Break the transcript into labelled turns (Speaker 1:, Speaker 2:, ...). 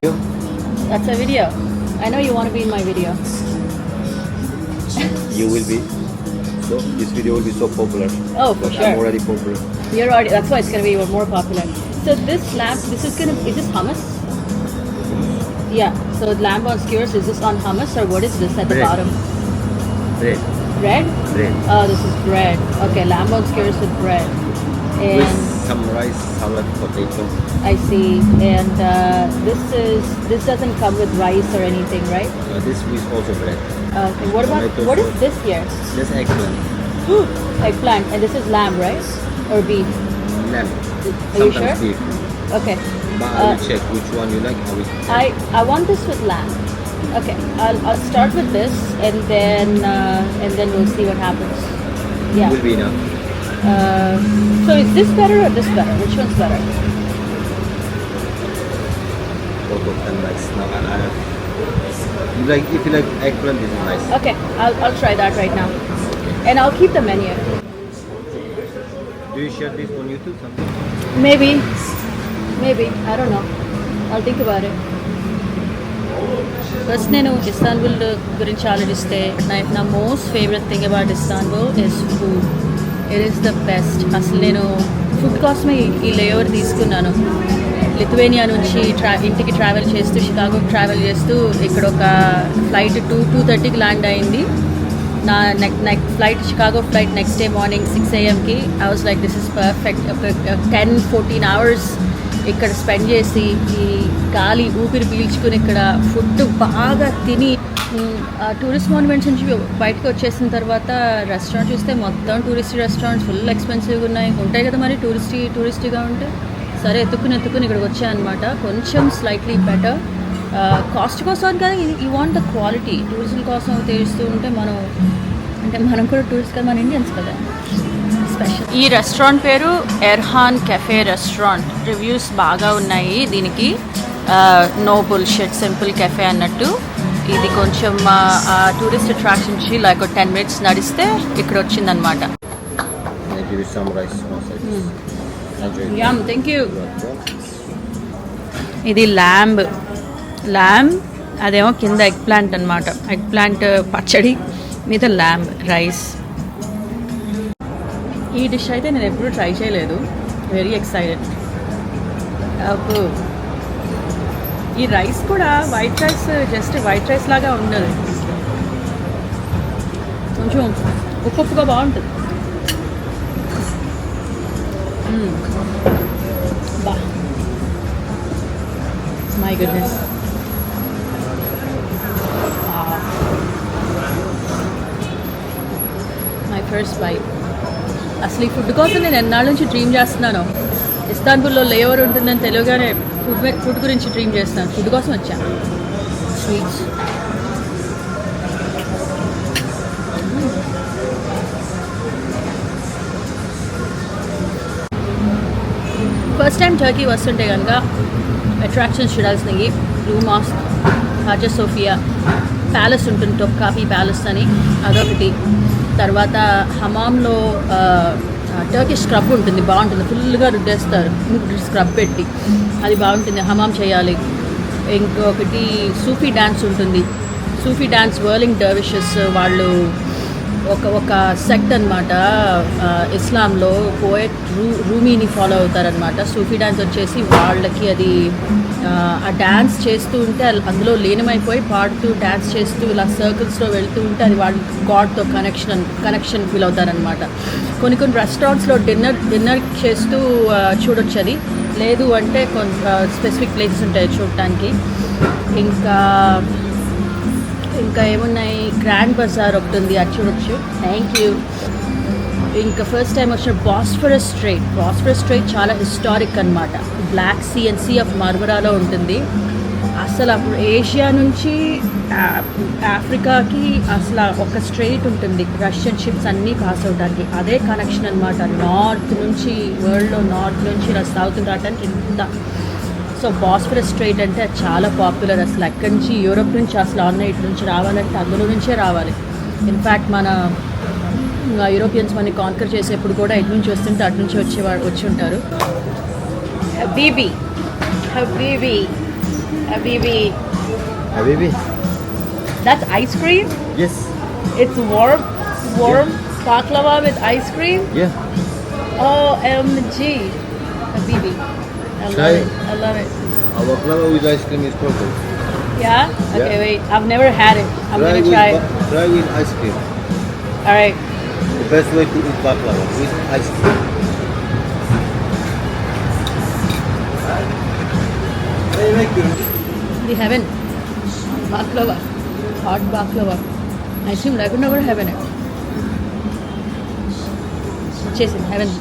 Speaker 1: That's a video. I know you want to be in my video.
Speaker 2: You will be. So this video will be so popular.
Speaker 1: Oh, for sure.
Speaker 2: I'm already popular.
Speaker 1: You're already. That's why it's gonna be even more popular. So this lamb, this is gonna. Is this hummus? Yeah. So lamb on skewers. Is this on hummus or what is this at the
Speaker 2: Bread.
Speaker 1: bottom?
Speaker 2: Bread.
Speaker 1: Bread.
Speaker 2: Bread.
Speaker 1: Oh, this is bread. Okay, lamb on skewers with bread.
Speaker 2: With
Speaker 1: And
Speaker 2: some rice, salad, potato.
Speaker 1: I see. And this doesn't come with rice or anything, right?
Speaker 2: This is also bread.
Speaker 1: Okay. What about
Speaker 2: Tomato
Speaker 1: what is
Speaker 2: sauce.
Speaker 1: this here?
Speaker 2: This eggplant.
Speaker 1: Eggplant. And this is lamb, right? Or beef?
Speaker 2: Lamb.
Speaker 1: Are you
Speaker 2: Sometimes
Speaker 1: sure?
Speaker 2: beef.
Speaker 1: Okay.
Speaker 2: But I will check which one you like.
Speaker 1: I want this with lamb. Okay, I'll start with this and then we'll see what happens. Yeah.
Speaker 2: Will be enough.
Speaker 1: So is this better or this better? Which one's better?
Speaker 2: Both of them nice. Now I have. You like if you like eggplant, this is nice.
Speaker 1: Okay, I'll try that right now, and I'll keep the menu.
Speaker 2: Do you share this on YouTube? Something?
Speaker 1: Maybe I don't know. I'll think about it. First నేను Istanbul గురించి ఆలోచిస్తే నా most favourite thing about Istanbul is food. It is the best. అసలు నేను food కోసమే ఈ layover తీసుకున్నాను. Lithuania నుంచి ఇంటికి ట్రావెల్ చేస్తూ షికాగోకి ట్రావెల్ చేస్తూ ఇక్కడ ఒక ఫ్లైట్ 2:30కి ల్యాండ్ అయింది. నా next flight Chicago flight next day morning 6 AM I was like this is perfect. ఒక 10-14 hours ఇక్కడ స్పెండ్ చేసి ఈ గాలి ఊపిరి పీల్చుకుని ఇక్కడ ఫుడ్ బాగా తిని టూరిస్ట్ మాన్యుమెంట్స్ నుంచి బయటకు వచ్చేసిన తర్వాత రెస్టారెంట్ చూస్తే మొత్తం టూరిస్ట్ రెస్టారెంట్స్ ఫుల్ ఎక్స్పెన్సివ్గా ఉంటాయి కదా. మరి టూరిస్టీగా ఉంటే సరే ఎత్తుకుని ఇక్కడికి వచ్చాయన్నమాట. కొంచెం స్లైట్లీ బెటర్ కాస్ట్ కోసం కదా. You want the quality. టూరిస్టుల కోసం తెలుస్తూ ఉంటే మనం కూడా టూరిస్ట్ కదా, మన ఇండియన్స్ కదా. స్పెషల్. ఈ రెస్టారెంట్ పేరు ఎర్హాన్ కెఫే రెస్టారెంట్. రివ్యూస్ బాగా ఉన్నాయి దీనికి. నో బుల్షిట్, సింపుల్ కెఫే అన్నట్టు. ఇది కొంచెం టూరిస్ట్ అట్రాక్షన్ నుంచి లైక్ 10 minutes నడిస్తే ఇక్కడ వచ్చిందనమాట. Thank you. ఇది ల్యాంబ్ అదేమో కింద ఎగ్ ప్లాంట్ అనమాట. ఎగ్ ప్లాంట్ పచ్చడి మీద ల్యాంబ్ రైస్. ఈ డిష్ అయితే నేను ఎప్పుడూ ట్రై చేయలేదు. Very excited. ఈ రైస్ కూడా white rice, just white rice లాగా ఉండదు. కొంచెం ఉప్పుగా బాగుంటుంది. బా my goodness. My first bite. అసలు ఈ ఫుడ్ కోసం నేను ఎన్నాళ్ళ నుంచి డ్రీమ్ చేస్తున్నాను. ఇస్తాన్బుల్లో లేఓవర్ ఉంటుందని తెలియగానే ఫుడ్ గురించి డ్రీమ్ చేస్తున్నాను. ఫుడ్ కోసం వచ్చాను. స్వీట్స్ ఫస్ట్ టైం టర్కీ వస్తుంటే కనుక attractions చూడాల్సినవి blue mask, హాజా Sophia, palace ఉంటుంది టొప్కాపీ ప్యాలెస్ అని, అదొకటి. తర్వాత హమాంలో టర్కిష్ స్క్రబ్ ఉంటుంది, బాగుంటుంది. ఫుల్గా రుద్దేస్తారు స్క్రబ్ పెట్టి, అది బాగుంటుంది. హమాం చేయాలి. ఇంకొకటి సూఫీ డ్యాన్స్ ఉంటుంది. సూఫీ డ్యాన్స్ వర్లింగ్ డర్విషెస్ వాళ్ళు ఒక సెక్ట్ అనమాట. ఇస్లాంలో పోయట్ రూమీని ఫాలో అవుతారనమాట. సూఫీ డ్యాన్స్ వచ్చేసి వాళ్ళకి అది ఆ డ్యాన్స్ చేస్తూ ఉంటే అందులో లీనమైపోయి పాడుతూ డ్యాన్స్ చేస్తూ ఇలా సర్కిల్స్లో వెళ్తూ ఉంటే అది వాళ్ళ గాడ్తో కనెక్షన్ ఫీల్ అవుతారనమాట. కొన్ని రెస్టారెంట్స్లో డిన్నర్ చేస్తూ చూడొచ్చు అది. లేదు అంటే స్పెసిఫిక్ ప్లేసెస్ ఉంటాయి చూడటానికి. ఇంకా ఏమున్నాయి, గ్రాండ్ బజార్ ఒకటి ఉంది, అది చూడొచ్చు. Thank you. ఇంకా ఫస్ట్ టైం వచ్చిన బాస్ఫరస్ స్ట్రైట్ చాలా హిస్టారిక్ అనమాట. Black Sea and Sea of మార్మరాలో ఉంటుంది. అసలు అప్పుడు ఏషియా నుంచి ఆఫ్రికాకి అసలు ఒక స్ట్రైట్ ఉంటుంది రష్యన్ షిప్స్ అన్నీ పాస్ అవడానికి. అదే కనెక్షన్ అనమాట. నార్త్ నుంచి, వరల్డ్లో నార్త్ నుంచి సౌత్ రావడానికి ఇంత. సో బాస్ఫరస్ స్ట్రైట్ అంటే అది చాలా పాపులర్. అసలు ఎక్కడి నుంచి, యూరోప్ నుంచి అసలు ఇటు నుంచి రావాలంటే అందులో నుంచే రావాలి. ఇన్ఫ్యాక్ట్ మన యూరోపియన్స్ మనని కాన్కర్ చేసేప్పుడు కూడా ఎటు నుంచి వస్తుంటే అటు నుంచి వచ్చి ఉంటారు. Habibi Habibi.
Speaker 2: Habibi?
Speaker 1: That's ice cream?
Speaker 2: Yes.
Speaker 1: It's warm baklava with ice cream?
Speaker 2: Yeah.
Speaker 1: OMG. Habibi. I
Speaker 2: Try
Speaker 1: love
Speaker 2: it.
Speaker 1: it. I love it.
Speaker 2: A baklava with ice cream is perfect.
Speaker 1: Yeah? Okay,
Speaker 2: Yeah.
Speaker 1: wait. I've never had it. I'm gonna
Speaker 2: with
Speaker 1: try it.
Speaker 2: Try with ice cream.
Speaker 1: Alright.
Speaker 2: The best way to eat baklava with ice cream.
Speaker 1: The heaven. Baklava. Hot baklava. I assumed I could never have it. Chasing heaven.